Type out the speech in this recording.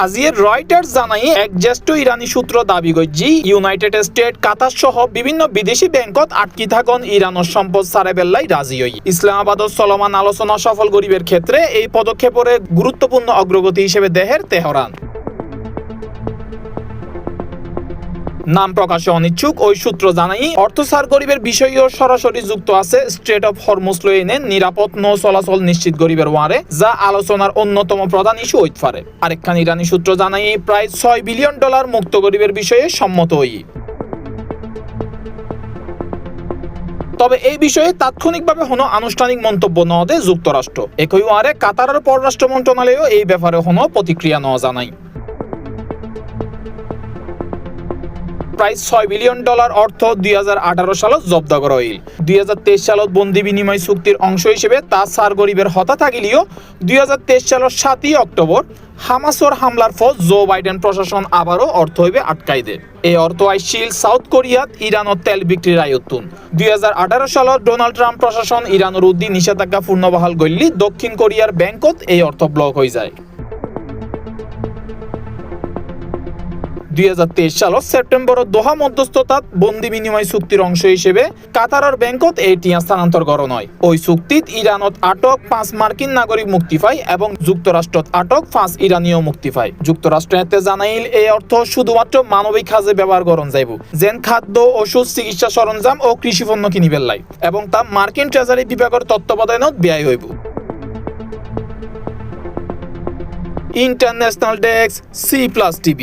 আজিয়ে রয়টার্স জানাই এক জ্যেষ্ঠ ইরানি সূত্র দাবি করছে ইউনাইটেড স্টেট কাতার সহ বিভিন্ন বিদেশি ব্যাংকত আটকি থাকন ইরানের সম্পদ সারে বেল্লাই রাজি হই ইসলামাবাদত চলমান আলোচনা সফল গরিবের ক্ষেত্রে এই পদক্ষেপের গুরুত্বপূর্ণ অগ্রগতি হিসেবে দেহের তেহরান। নাম প্রকাশে অনিচ্ছুক ওই সূত্র জানাই অর্থসার গরিবের বিষয়ও সরাসরি যুক্ত আছে স্ট্রেট অফ হরমুজ লইনে নিরাপদ নৌ চলাচল নিশ্চিত গরিবের ওয়ারে, যা আলোচনার অন্যতম প্রধান ইস্যু হইতে পারে। আরেকখান ইরানি সূত্র জানাই প্রায় $6 বিলিয়ন মুক্ত গরিবের বিষয়ে সম্মত হই। তবে এই বিষয়ে তাৎক্ষণিকভাবে কোনো আনুষ্ঠানিক মন্তব্য ন দেয় যুক্তরাষ্ট্র। একই ওয়ারে কাতারের পররাষ্ট্র মন্ত্রণালয়ও এই ব্যাপারে কোনো প্রতিক্রিয়া ন জানাই। প্রায় $6 বিলিয়ন অর্থ 2018 সালত জব্দ করা হইল। 2023 সালত বন্দি বিনিময় চুক্তির অংশ হিসেবে তা সার গরিবের হতা থাকিলেও 2023 সালের 7 অক্টোবর হামাসর হামলার ফল জো বাইডেন প্রশাসন আবারও অর্থ হইবে আটকাই দেয়। এই অর্থ আইসিল সাউথ কোরিয়াত ইরানত তেল বিক্রির আয়ত্তুন। 2018 সালত ডোনাল্ড ট্রাম্প প্রশাসন ইরানের উদ্দি নিষেধাজ্ঞা পূর্ণবহাল করলি দক্ষিণ কোরিয়ার ব্যাংকত এই অর্থ ব্লক হয়ে যায়। 2023 সালত সেপ্টেম্বরত দোহা মধ্যস্থতাত বন্দি বিনিময় চুক্তির অংশ হিসেবে কাতারের ব্যাংকত এই টিয়া স্থানান্তর করা হয়। ওই চুক্তিত ইরানত আটক 5 মার্কিন নাগরিক মুক্তি পায় এবং যুক্তরাষ্ট্রত আটক 5 ইরানীয় মুক্তি পায়। যুক্তরাষ্ট্র এতে জানাইল এই অর্থ শুধুমাত্র মানবিক কাজে ব্যবহার করণ যাইব, যেন খাদ্য, ওষুধ, চিকিৎসা সরঞ্জাম ও কৃষি পণ্য কিনিবেন লাই, এবং তা মার্কিন ট্রেজারি বিভাগের তত্ত্বাবধানত ব্যয় হইব। International desk C+ TV।